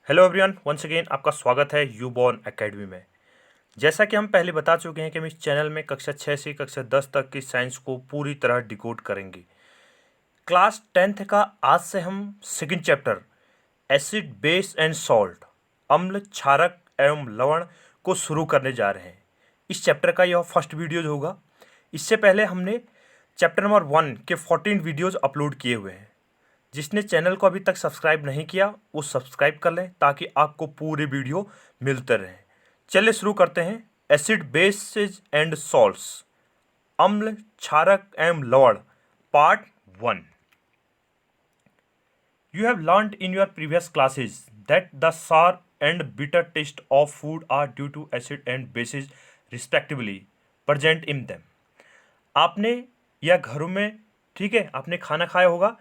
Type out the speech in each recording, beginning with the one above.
Hello everyone, once again आपका स्वागत है यूबॉर्न एकेडमी में। जैसा कि हम पहले बता चुके हैं कि हम इस चैनल में कक्षा 6 से कक्षा 10 तक की साइंस को पूरी तरह डिकोड करेंगे। क्लास 10th का आज से हम second chapter acid base and salt अम्ल क्षारक एवं लवण को शुरू करने जा रहे हैं। इस चैप्टर का यह फर्स्ट वीडियो होगा। इससे पहले हमने चैप्टर नंबर 1 के 14 वीडियोज़ अपलोड किए हुए हैं। जिसने चैनल को अभी तक सब्सक्राइब नहीं किया वो सब्सक्राइब कर लें ताकि आपको पूरे वीडियो मिलते रहें। चलिए शुरू करते हैं। एसिड बेसिस एंड सॉल्ट्स अम्ल क्षारक एवं लवण part 1। You have learned in your previous classes that the sour and bitter taste of food are due to acid and bases respectively present in them। आपने या घरों में, ठीक है, आपने खाना खाया होगा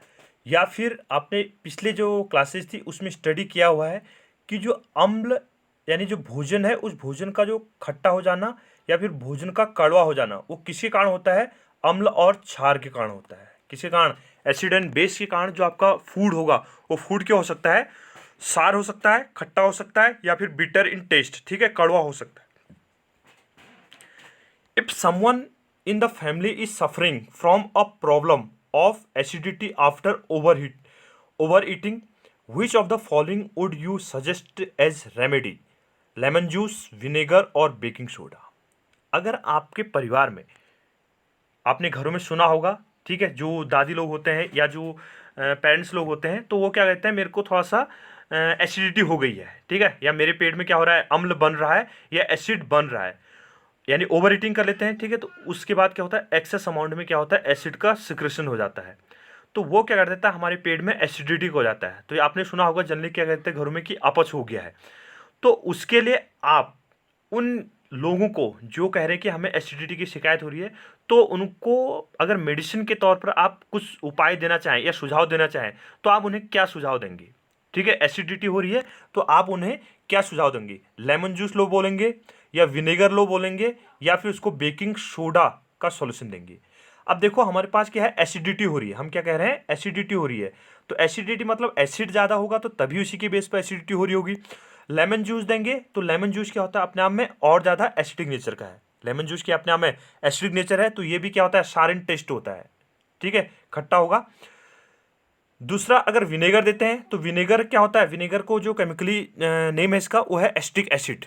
या फिर आपने पिछले जो क्लासेस थी उसमें स्टडी किया हुआ है कि जो अम्ल यानी जो भोजन है उस भोजन का जो खट्टा हो जाना या फिर भोजन का कड़वा हो जाना वो किसके कारण होता है? अम्ल और क्षार के कारण होता है। किसके कारण? एसिड एंड बेस के कारण। जो आपका फूड होगा वो फूड क्या हो सकता है? सार हो सकता है, खट्टा हो सकता है या फिर बिटर इन टेस्ट, ठीक है, कड़वा हो सकता है। If someone in the family is suffering from a problem of acidity after overeating, which of the following would you suggest as remedy? Lemon juice, vinegar और बेकिंग सोडा। अगर आपके परिवार में, आपने घरों में सुना होगा, ठीक है, जो दादी लोग होते हैं या जो पेरेंट्स लोग होते हैं तो वो क्या कहते हैं, मेरे को थोड़ा सा एसिडिटी हो गई है, ठीक है, या मेरे पेट में क्या हो रहा है, अम्ल बन रहा है या एसिड बन रहा है, यानी ओवर ईटिंग कर लेते हैं, ठीक है। तो उसके बाद क्या होता है, एक्सेस अमाउंट में क्या होता है, एसिड का सिक्रेशन हो जाता है। तो वो क्या कर देता है, हमारे पेट में एसिडिटी हो जाता है। तो ये आपने सुना होगा जनरली क्या कहते हैं घरों में कि अपच हो गया है। तो उसके लिए आप उन लोगों को जो कह रहे हैं कि हमें एसिडिटी की शिकायत हो रही है, तो उनको अगर मेडिसिन के तौर पर आप कुछ उपाय देना चाहें या सुझाव देना चाहें तो आप उन्हें क्या सुझाव देंगे? ठीक है, एसिडिटी हो रही है तो आप उन्हें क्या सुझाव देंगे? लेमन जूस लो बोलेंगे या विनेगर लो बोलेंगे या फिर उसको बेकिंग सोडा का सॉल्यूशन देंगे? अब देखो हमारे पास क्या है, एसिडिटी हो रही है। हम क्या कह रहे हैं, एसिडिटी हो रही है। तो एसिडिटी मतलब एसिड ज़्यादा होगा तो तभी उसी के बेस पर एसिडिटी हो रही होगी। लेमन जूस देंगे तो लेमन जूस क्या होता है, अपने आप में और ज़्यादा एसिडिक नेचर का है। लेमन जूस के अपने आप में एसिडिक नेचर है तो ये भी क्या होता है, सार इन टेस्ट होता है, ठीक है, खट्टा होगा। दूसरा, अगर विनेगर देते हैं तो विनेगर क्या होता है, विनेगर को जो केमिकली नेम है इसका वो है एसिटिक एसिड,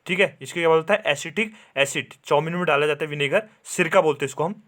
ठीक है। इसको क्या बोलता है, एसिटिक एसिड। चाउमीन में डाला जाता है विनेगर, सिरका बोलते हैं इसको हम।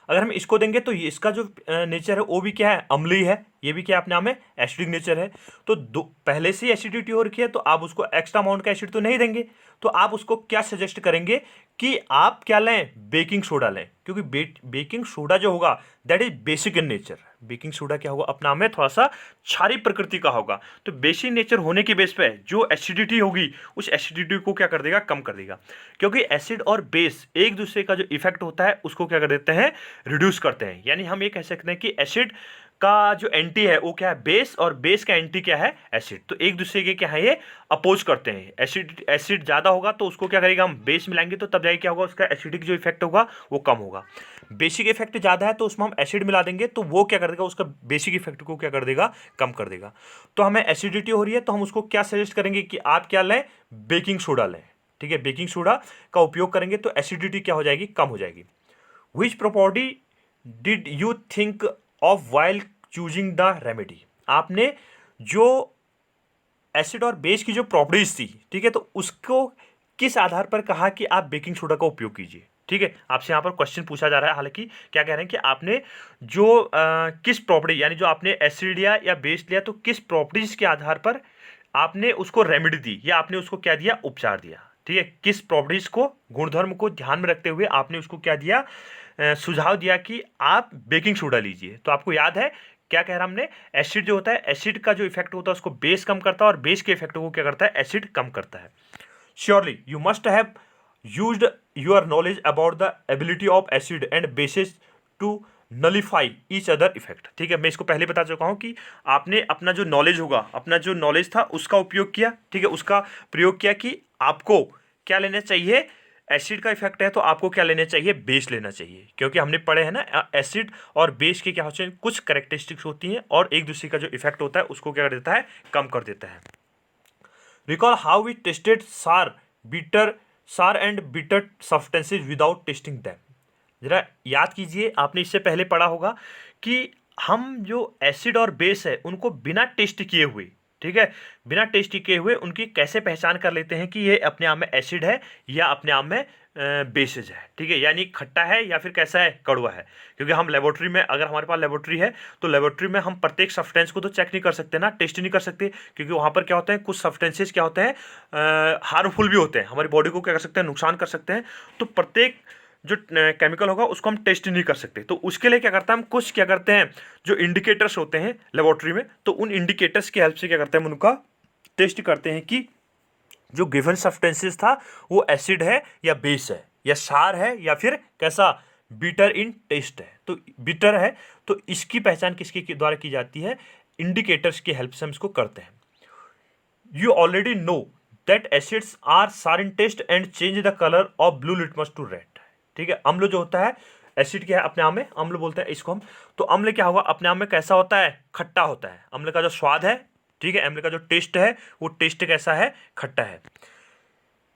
अगर हम इसको देंगे तो ये इसका जो नेचर है वो भी क्या है, अम्लीय है। ये भी क्या अपने आप में एसिडिक नेचर है। तो पहले से एसिडिटी हो रखी है तो आप उसको एक्स्ट्रा अमाउंट का एसिड तो नहीं देंगे। तो आप उसको क्या सजेस्ट करेंगे कि आप क्या लें, बेकिंग सोडा लें, क्योंकि बेकिंग सोडा जो होगा that is basic in nature. Baking soda क्या होगा, अपना में थोड़ा सा क्षारीय प्रकृति का होगा। तो बेसिक नेचर होने के बेस पे जो एसिडिटी होगी उस एसिडिटी को क्या कर देगा, कम कर देगा। क्योंकि एसिड और बेस एक दूसरे का जो इफेक्ट होता है उसको क्या कर देते हैं, रिड्यूस करते हैं। यानी हम ये कह सकते हैं कि एसिड का जो एंटी है वो क्या है, बेस, और बेस का एंटी क्या है, एसिड। तो एक दूसरे के क्या है, ये अपोज करते हैं। एसिड ज़्यादा होगा तो उसको क्या करेगा, हम बेस मिलाएंगे तो तब जाके क्या होगा, उसका एसिडिक जो इफेक्ट होगा वो कम होगा। बेसिक इफेक्ट ज़्यादा है तो उसमें हम एसिड मिला देंगे तो वो क्या कर देगा, उसका बेसिक इफेक्ट को क्या कर देगा, कम कर देगा। तो हमें एसिडिटी हो रही है तो हम उसको क्या सजेस्ट करेंगे कि आप क्या लें, बेकिंग सोडा लें, ठीक है। बेकिंग सोडा का उपयोग करेंगे तो एसिडिटी क्या हो जाएगी, कम हो जाएगी। Which property did you think of while choosing the remedy? आपने जो एसिड और बेस की जो प्रॉपर्टीज थी, ठीक है, तो उसको किस आधार पर कहा कि आप बेकिंग सोडा का उपयोग कीजिए? ठीक है, आपसे यहाँ पर क्वेश्चन पूछा जा रहा है। हालांकि क्या कह रहे हैं कि आपने जो किस प्रॉपर्टी, यानी जो आपने एसिड लिया या बेस लिया तो किस प्रॉपर्टीज के आधार पर आपने उसको रेमेडी दी या आपने उसको क्या दिया, उपचार दिया, ठीक है। किस प्रॉपर्टीज को, गुणधर्म को ध्यान में रखते हुए आपने उसको क्या दिया, सुझाव दिया कि आप बेकिंग सोडा लीजिए। तो आपको याद है क्या कह रहा हमने, एसिड जो होता है, एसिड का जो इफेक्ट होता है उसको बेस कम करता है और बेस के इफेक्ट को क्या करता है, एसिड कम करता है। Surely you must have used your knowledge about the ability of acid and basis to nullify each other effect, ठीक है। मैं इसको पहले बता चुका हूं कि आपने अपना जो नॉलेज होगा, अपना जो नॉलेज था उसका उपयोग किया, ठीक है, उसका प्रयोग किया कि आपको क्या लेना चाहिए, एसिड का इफेक्ट है तो आपको क्या लेना चाहिए, बेस लेना चाहिए। क्योंकि हमने पढ़े हैं ना, एसिड और बेस के क्या होते हैं, कुछ कैरेक्टरिस्टिक्स होती हैं और एक दूसरे का जो इफेक्ट होता है उसको क्या कर देता है, कम कर देता है। रिकॉल हाउ वी टेस्टेड सार and bitter substances without testing them. जरा याद कीजिए, आपने इससे पहले पढ़ा होगा कि हम जो एसिड और बेस है उनको बिना टेस्ट किए हुए, ठीक है, बिना टेस्ट किए हुए उनकी कैसे पहचान कर लेते हैं कि ये अपने आप में एसिड है या अपने आप में बेसिज है, ठीक है, यानी खट्टा है या फिर कैसा है, कड़वा है। क्योंकि हम लेबोरेटरी में, अगर हमारे पास लेबोरेटरी है तो लेबोरेटरी में हम प्रत्येक सब्सटेंस को तो चेक नहीं कर सकते ना, टेस्ट नहीं कर सकते, क्योंकि वहाँ पर क्या होता है, कुछ सब्सटेंसेस क्या होते हैं हार्मफुल भी होते हैं, हमारी बॉडी को क्या कर सकते हैं, नुकसान कर सकते हैं। तो प्रत्येक जो केमिकल होगा उसको हम टेस्ट नहीं कर सकते, तो उसके लिए क्या करता है, हम कुछ क्या करते हैं, जो इंडिकेटर्स होते हैं लेबोरेटरी में, तो उन इंडिकेटर्स की हेल्प से क्या करते हैं, हम उनका टेस्ट करते हैं कि जो गिवन सब्सटेंसेस था वो एसिड है या बेस है या क्षार है या फिर कैसा, बिटर इन टेस्ट है। तो बिटर है, तो इसकी पहचान किसके द्वारा की जाती है, इंडिकेटर्स की हेल्प से हम इसको करते हैं। You already know that acids are sour in taste and change the colour of blue litmus to red. ठीक है, अम्ल जो होता है, एसिड क्या है अपने आप में, अम्ल बोलते हैं इसको हम। तो अम्ल क्या होगा, अपने आप में कैसा होता है, खट्टा होता है। अम्ल का जो स्वाद है, ठीक है, अम्ल का जो टेस्ट है, वो टेस्ट कैसा है, खट्टा है।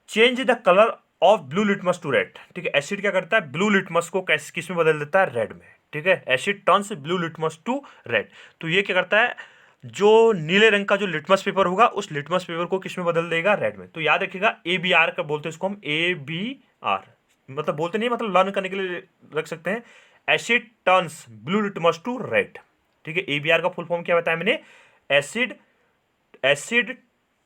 Change the colour of blue litmus to red. ठीक है, एसिड क्या करता है, ब्लू लिटमस को किस में बदल देता है, रेड में। ठीक है, acid turns blue litmus to red. तो ये क्या करता है, जो नीले रंग का जो लिटमस पेपर होगा उस लिटमस पेपर को किस में बदल देगा, रेड में। तो याद रखिएगा, ABR का बोलते हैं इसको हम, ABR मतलब बोलते नहीं, मतलब लर्न करने के लिए रख सकते हैं। Acid turns blue litmus to red. ठीक है, ABR का फुल फॉर्म क्या बताया मैंने, acid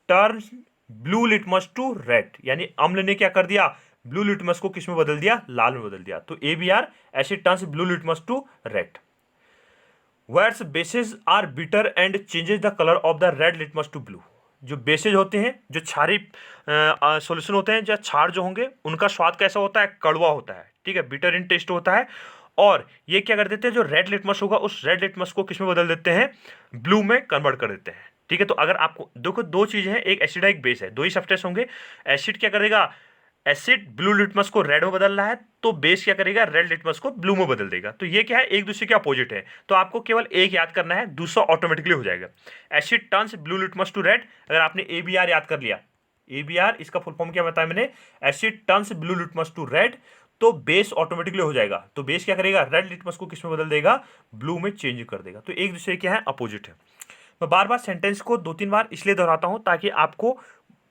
turns blue litmus to red, यानी अम्ल ने क्या कर दिया, ब्लू लिटमस को किस में बदल दिया, लाल में बदल दिया। तो ABR, acid turns blue litmus to red. Whereas bases are bitter and changes the color of the red litmus to blue। जो बेसेज होते हैं, जो क्षारी सॉल्यूशन होते हैं, जो क्षार जो होंगे, उनका स्वाद कैसा होता है, कड़वा होता है। ठीक है, बिटर इन टेस्ट होता है। और ये क्या कर देते हैं, जो रेड लिटमस होगा उस रेड लिटमस को किस में बदल देते हैं, ब्लू में कन्वर्ट कर देते हैं। ठीक है, तो अगर आपको देखो, दो चीजें हैं, एक एसिड है एक बेस है, दो ही सब्सटेंस होंगे। एसिड क्या करेगा, एसिड ब्लू लिटमस को रेड में बदल रहा है, तो बेस क्या करेगा, रेड लिटमस को ब्लू में बदल देगा। तो ये क्या है, एक दूसरे के अपोजिट है। तो आपको केवल एक याद करना है, दूसरा ऑटोमेटिकली हो जाएगा। Acid turns blue litmus to red. अगर आपने ABR याद कर लिया, ABR इसका फुल फॉर्म क्या बताया मैंने, acid turns blue litmus to red, तो बेस ऑटोमेटिकली हो जाएगा। तो बेस क्या करेगा, रेड लिटमस को किस में बदल देगा, ब्लू में चेंज कर देगा। तो एक दूसरे क्या है, अपोजिट है। मैं बार बार सेंटेंस को 2-3 बार इसलिए दोहराता हूं ताकि आपको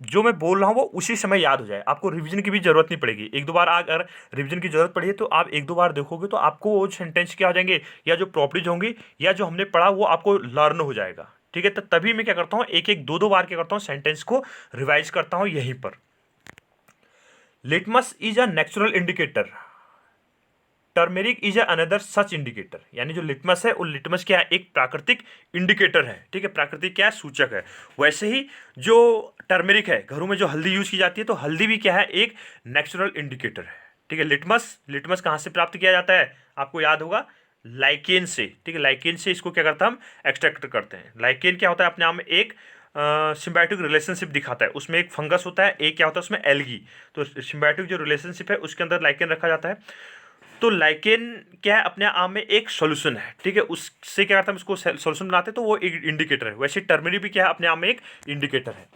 जो मैं बोल रहा हूँ वो उसी समय याद हो जाए, आपको रिवीजन की भी जरूरत नहीं पड़ेगी। एक दो बार अगर रिवीजन की जरूरत पड़ी है तो आप एक दो बार देखोगे तो आपको वो सेंटेंस क्या हो जाएंगे, या जो प्रॉपर्टीज होंगी या जो हमने पढ़ा वो आपको लर्न हो जाएगा। ठीक है, तो तभी मैं क्या करता हूँ, एक एक दो दो बार क्या करता हूँ, सेंटेंस को रिवाइज करता हूँ यहीं पर। Litmus is a natural indicator, turmeric is another such indicator. यानी जो लिटमस है वो लिटमस क्या है, एक प्राकृतिक इंडिकेटर है। ठीक है, प्राकृतिक क्या है, सूचक है। वैसे ही जो टर्मेरिक है, घरों में जो हल्दी यूज की जाती है, तो हल्दी भी क्या है, एक नेचुरल इंडिकेटर है। ठीक है, लिटमस कहाँ से प्राप्त किया जाता है, आपको याद होगा, लाइकेन से। ठीक है, लाइकेन से इसको क्या करता है, हम एक्सट्रैक्ट करते हैं। लाइकेन क्या होता है, अपने आप में एक सिम्बायोटिक रिलेशनशिप दिखाता है। उसमें एक फंगस होता है, एक क्या होता है उसमें एल्गी। तो सिम्बायोटिक जो रिलेशनशिप है उसके अंदर लाइकेन रखा जाता है। तो लाइकेन क्या है, अपने आप में एक सॉल्यूशन है। ठीक है, उससे क्या करता है, उसको सॉल्यूशन बनाते हैं, तो वो एक इंडिकेटर है। वैसे टर्मरिक भी क्या है, अपने आप में एक इंडिकेटर है।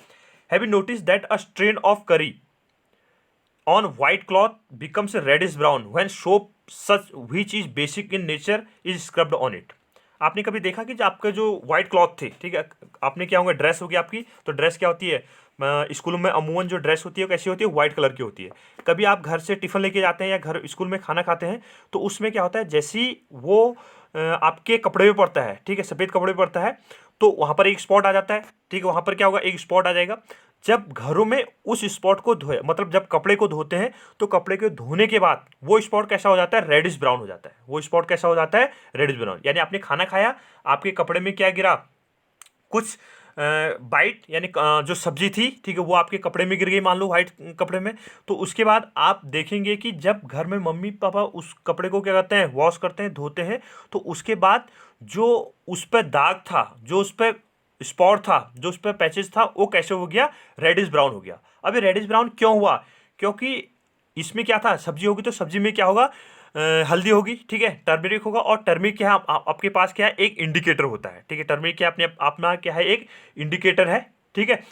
Have you notice that a stain of curry on white cloth becomes reddish brown when soap such which is basic in nature is scrubbed on it. आपने कभी देखा कि जो आपके जो व्हाइट क्लॉथ थे, ठीक है, आपने क्या होगा, ड्रेस होगी आपकी, तो ड्रेस क्या होती है, स्कूल में अमूमन जो ड्रेस होती है कैसी होती है, व्हाइट कलर की होती है। कभी आप घर से टिफिन लेके जाते हैं या घर स्कूल में खाना खाते हैं, तो उसमें क्या होता है, जैसे ही वो आपके कपड़े में पड़ता है, ठीक है, सफ़ेद कपड़े में पड़ता है, तो वहाँ पर एक स्पॉट आ जाता है। ठीक है, वहाँ पर क्या होगा, एक स्पॉट आ जाएगा। जब घरों में उस स्पॉट को धोए, मतलब जब कपड़े को धोते हैं, तो कपड़े के धोने के बाद वो स्पॉट कैसा हो जाता है, रेडिश ब्राउन हो जाता है। वो स्पॉट कैसा हो जाता है, रेडिश ब्राउन। यानी आपने खाना खाया, आपके कपड़े में क्या गिरा, कुछ बाइट, यानी जो सब्जी थी, ठीक है, वो आपके कपड़े में गिर गई, मान लो वाइट कपड़े में। तो उसके बाद आप देखेंगे कि जब घर में मम्मी पापा उस कपड़े को क्या करते हैं, वॉश करते हैं, धोते हैं, तो उसके बाद जो उस पर दाग था, जो उस पर स्पॉट था, जो उस पर पैचेस था, वो कैसे हो गया, रेडिश ब्राउन हो गया। अब ये रेडिश ब्राउन क्यों हुआ, क्योंकि इसमें क्या था, सब्जी होगी, तो सब्जी में क्या होगा, हल्दी होगी, ठीक है, टर्मरिक होगा। और टर्मरिक क्या है, आपके पास क्या है, एक इंडिकेटर होता है। ठीक है, टर्मरिक क्या अपने अपना क्या है, एक इंडिकेटर है। ठीक है,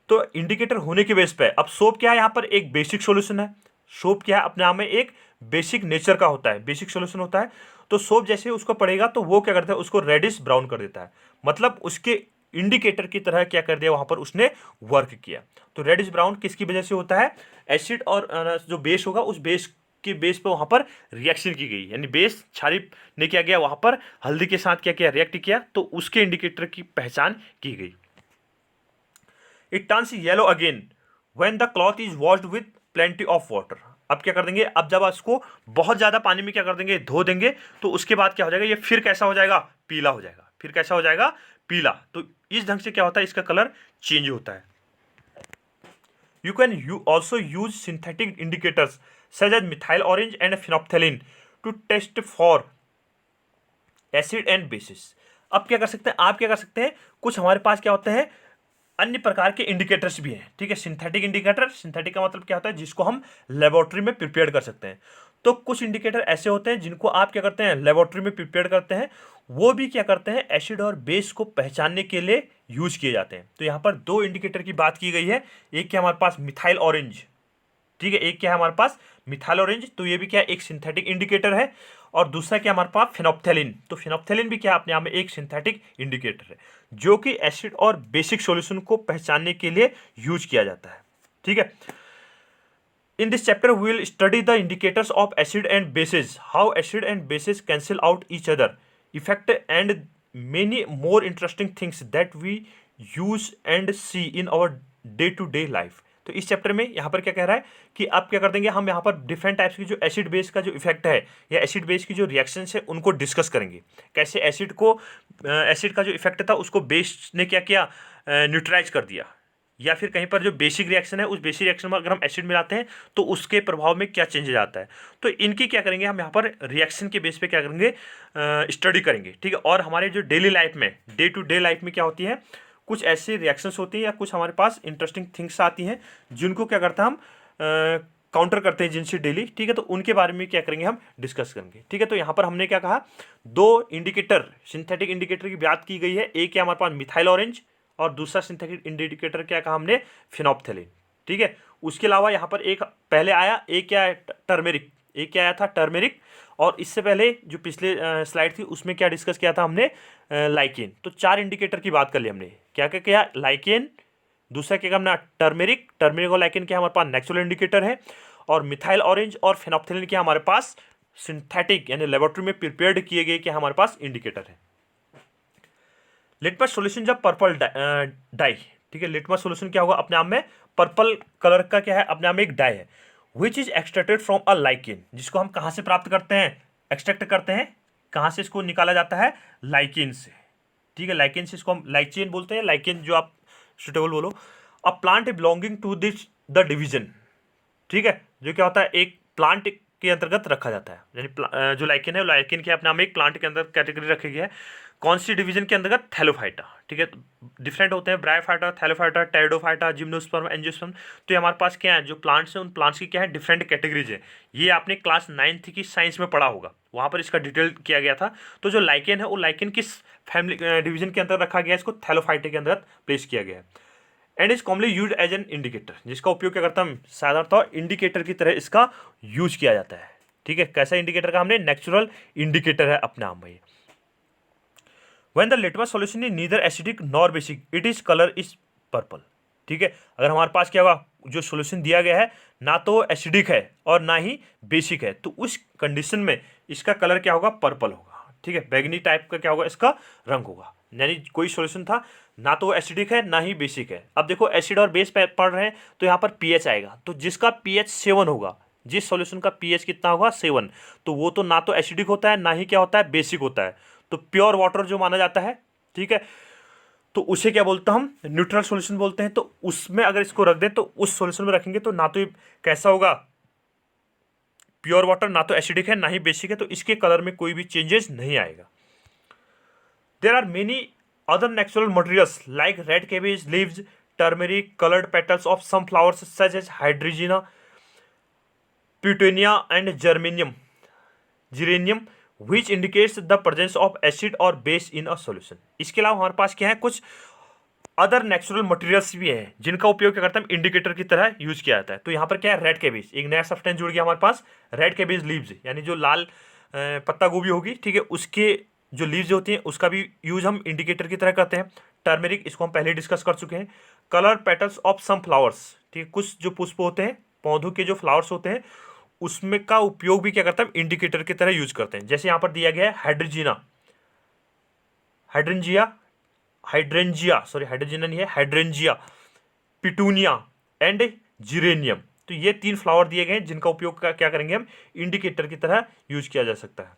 तो इंडिकेटर होने के बेस पे अब सोप क्या है, यहाँ पर एक बेसिक सॉल्यूशन है। सोप क्या है, अपने आप में एक बेसिक नेचर का होता है, बेसिक सॉल्यूशन होता है। तो सोप जैसे उसको पड़ेगा तो वो क्या करता है, उसको रेडिश ब्राउन कर देता है, मतलब उसके इंडिकेटर की तरह क्या कर दिया, वहां पर उसने वर्क किया। तो रेडिश ब्राउन किसकी वजह से होता है, एसिड और जो बेस होगा उस बेस के बेस पे वहां पर रिएक्शन की गई, यानी बेस क्षारीय ने क्या किया, वहां पर हल्दी के साथ क्या किया, रिएक्ट किया, तो उसके इंडिकेटर की पहचान की गई। It turns yellow again when the cloth is washed with plenty of water. अब क्या कर देंगे, अब जब इसको बहुत ज्यादा पानी में क्या कर देंगे, धो देंगे, तो उसके बाद क्या हो जाएगा, ये फिर कैसा हो जाएगा, पीला हो जाएगा। फिर कैसा हो जाएगा, पीला। तो इस ढंग से क्या होता है, इसका कलर चेंज होता है। You can also use synthetic indicators such as methyl orange and phenolphthalein to test for acid and bases। अब क्या कर सकते हैं, आप क्या कर सकते हैं, कुछ हमारे पास क्या होते हैं, अन्य प्रकार के इंडिकेटर्स भी हैं, ठीक है। सिंथेटिक इंडिकेटर, सिंथेटिक का मतलब क्या होता है, जिसको हम लेबोरेटरी में प्रिपेयर कर सकते हैं। तो कुछ इंडिकेटर ऐसे होते हैं जिनको आप क्या करते हैं, लेबोरेटरी में प्रिपेयर करते हैं, वो भी क्या करते हैं, एसिड और बेस को पहचानने के लिए यूज किए जाते हैं। तो यहाँ पर दो इंडिकेटर की बात की गई है, एक क्या हमारे पास मिथाइल ऑरेंज, ठीक है, एक क्या है हमारे पास मिथाइल ऑरेंज, तो ये भी क्या एक सिंथेटिक इंडिकेटर है, और दूसरा क्या हमारे पास फिनोप्थेलिन। तो फिनोप्थेलिन भी क्या अपने आप में एक सिंथेटिक इंडिकेटर है, जो कि एसिड और बेसिक सॉल्यूशन को पहचानने के लिए यूज किया जाता है, ठीक है। In this chapter, we will study the indicators of acid and bases, how acid and bases cancel out each other, effect, and many more interesting things that we use and see in our day-to-day life। तो इस chapter में यहाँ पर क्या कह रहा है कि आप क्या कर देंगे, हम यहाँ पर डिफरेंट टाइप्स की जो एसिड बेस का जो इफेक्ट है या एसिड बेस की जो रिएक्शंस है उनको डिस्कस करेंगे। कैसे एसिड को एसिड का जो इफेक्ट था उसको बेस ने क्या किया, न्यूट्रलाइज कर दिया, या फिर कहीं पर जो बेसिक रिएक्शन है उस बेसिक रिएक्शन में अगर हम एसिड मिलाते हैं तो उसके प्रभाव में क्या चेंजेज आता है। तो इनकी क्या करेंगे, हम यहाँ पर रिएक्शन के बेस पे क्या करेंगे, स्टडी करेंगे, ठीक है। और हमारे जो डेली लाइफ में, डे टू डे लाइफ में क्या होती है, कुछ ऐसी रिएक्शंस होती हैं या कुछ हमारे पास इंटरेस्टिंग थिंग्स आती हैं जिनको क्या करता है हम काउंटर करते हैं जिनसे डेली, ठीक है। तो उनके बारे में क्या करेंगे, हम डिस्कस करेंगे, ठीक है। तो यहाँ पर हमने क्या कहा, दो इंडिकेटर, सिंथेटिक इंडिकेटर की बात की गई है, एक है हमारे पास मिथाइल ऑरेंज और दूसरा सिंथेटिक इंडिकेटर क्या कहा हमने, फिनोप्थेलिन, ठीक है। उसके अलावा यहाँ पर एक पहले आया, एक क्या है, टर्मेरिक, एक क्या आया था, टर्मेरिक, और इससे पहले जो पिछले स्लाइड थी उसमें क्या डिस्कस किया था हमने, लाइकेन। तो चार इंडिकेटर की बात कर ली हमने, क्या क्या किया, लाइकेन, दूसरा क्या हमने टर्मेरिक, टर्मेरिक और लाइकेन क्या हमारे पास नेचुरल इंडिकेटर है, और मिथाइल ऑरेंज और फिनोप्थेलिन क्या हमारे पास सिंथेटिक यानी लेबोरेटरी में प्रिपेयर्ड किए गए क्या हमारे पास इंडिकेटर है। लिटमस सॉल्यूशन जब पर्पल डाई, ठीक है, लिटमस सॉल्यूशन क्या होगा, अपने आप में पर्पल कलर का क्या है, अपने आप में एक डाई है, which is extracted from a lichen, जिसको हम कहाँ से प्राप्त करते हैं, एक्सट्रैक्ट करते हैं, कहाँ से इसको निकाला जाता है, लाइकेन से, ठीक है। लाइकेन से इसको हम लाइचेन बोलते हैं, लाइकेन जो आप सुटेबल बोलो। A plant belonging to this the division, ठीक है, जो क्या होता है, एक प्लांट के अंतर्गत रखा जाता है, यानी जो लाइकेन है, लाइकेन के अपने आप में एक प्लांट के अंदर कैटेगरी रखी गई है, कौन सी डिवीजन के अंतर्गत, थैलोफाइटा, ठीक है। डिफरेंट होते हैं, bryophyta, Thallophyta, pteridophyta, gymnosperm, angiosperm. तो ये हमारे पास क्या है, जो प्लांट्स हैं उन प्लांट्स की क्या है, डिफरेंट कैटेगरीज है। ये आपने क्लास 9th की साइंस में पढ़ा होगा, वहाँ पर इसका डिटेल किया गया था। तो जो लाइकेन है वो लाइकेन किस फैमिली डिवीजन के अंदर रखा गया है, इसको थैलोफाइटा के अंदर प्लेस किया गया है। And is commonly use as an indicator, जिसका उपयोग क्या करता है, साधारणतः इंडिकेटर की तरह इसका यूज किया जाता है, ठीक है। कैसा इंडिकेटर का, हमने नेचुरल इंडिकेटर है अपने आप में। When the litmus solution is neither acidic nor basic, it is color is purple, ठीक है। अगर हमारे पास क्या होगा, जो सॉल्यूशन दिया गया है ना तो एसिडिक है और ना ही बेसिक है, तो उस कंडीशन में इसका कलर क्या होगा, पर्पल होगा, ठीक है। बैगनी टाइप का क्या होगा, इसका रंग होगा। यानी कोई सॉल्यूशन था ना तो एसिडिक है ना ही बेसिक है। अब देखो एसिड और बेस पढ़ रहे हैं तो यहाँ पर पीएच आएगा, तो जिसका पीएच 7 होगा, जिस सॉल्यूशन का पीएच कितना होगा, 7, तो वो तो ना तो एसिडिक होता है ना ही क्या होता है, बेसिक होता है। तो प्योर वाटर जो माना जाता है, ठीक है, तो उसे क्या बोलते हैं हम, न्यूट्रल सॉल्यूशन बोलते हैं। तो उसमें अगर इसको रख दें तो उस सॉल्यूशन में रखेंगे तो ना तो ये कैसा होगा, प्योर वाटर, ना तो एसिडिक है ना ही बेसिक है, तो इसके कलर में कोई भी चेंजेस नहीं आएगा। There are many other natural materials like red cabbage leaves, turmeric, coloured petals of some flowers such as hydrangea, petunia and geranium which indicates the presence of acid और base in a solution। इसके अलावा हमारे पास क्या है, कुछ other natural materials भी हैं जिनका उपयोग क्या करते हैं, इंडिकेटर की तरह यूज किया जाता है। तो यहाँ पर क्या है, रेड कैबेज, एक नया सब्सटेंस जुड़ गया हमारे पास, रेड कैबेज लीव्स, यानी जो लाल पत्ता गोभी होगी, ठीक है, उसके जो लीव्स होती हैं उसका भी यूज हम इंडिकेटर की तरह करते हैं। टर्मेरिक, इसको हम पहले डिस्कस कर चुके हैं। Colour petals of some flowers, ठीक है, कुछ जो पुष्प होते हैं, पौधों के जो फ्लावर्स होते हैं, उसमें का उपयोग भी क्या करता है, इंडिकेटर की तरह यूज करते हैं। जैसे यहाँ पर दिया गया है हाइड्रोजीना, हाइड्रेंजिया, हाइड्रेंजिया, सॉरी हाइड्रोजीना नहीं है, हाइड्रेंजिया, पिटूनिया एंड जिरेनियम। तो ये 3 फ्लावर दिए गए हैं जिनका उपयोग क्या करेंगे हम, इंडिकेटर की तरह यूज किया जा सकता है।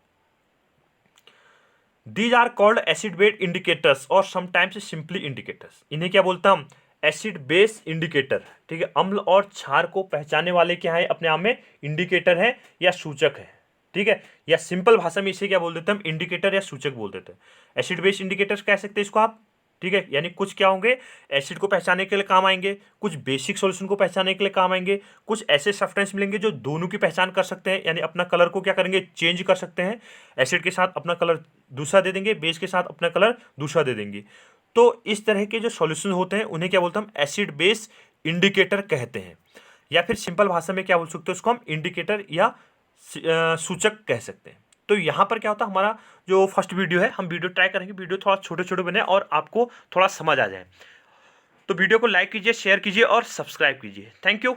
These are called acid base indicators और समटाइम्स सिंपली इंडिकेटर्स। इन्हें क्या बोलता हम, एसिड बेस इंडिकेटर, ठीक है। अम्ल और क्षार को पहचानने वाले क्या है, अपने आप में इंडिकेटर है या सूचक है, ठीक है। या सिंपल भाषा में इसे क्या बोल देते हैं हम, इंडिकेटर या सूचक बोल देते हैं। एसिड बेस इंडिकेटर्स कह सकते हैं इसको आप, ठीक है। यानी कुछ क्या होंगे, एसिड को पहचानने के लिए काम आएंगे, कुछ बेसिक सॉल्यूशन को पहचानने के लिए काम आएंगे, कुछ ऐसे सब्सटेंस मिलेंगे जो दोनों की पहचान कर सकते हैं, यानी अपना कलर को क्या करेंगे, चेंज कर सकते हैं। एसिड के साथ अपना कलर दूसरा दे देंगे, बेस के साथ अपना कलर दूसरा दे देंगे। तो इस तरह के जो सॉल्यूशन होते हैं उन्हें क्या बोलते हैं हम, एसिड बेस इंडिकेटर कहते हैं। या फिर सिंपल भाषा में क्या बोल सकते हैं उसको हम, इंडिकेटर या सूचक कह सकते हैं। तो यहाँ पर क्या होता है, हमारा जो फर्स्ट वीडियो है, हम वीडियो ट्राई करेंगे, वीडियो थोड़ा छोटे छोटे बने और आपको थोड़ा समझ आ जाए। तो वीडियो को लाइक कीजिए, शेयर कीजिए और सब्सक्राइब कीजिए। Thank you.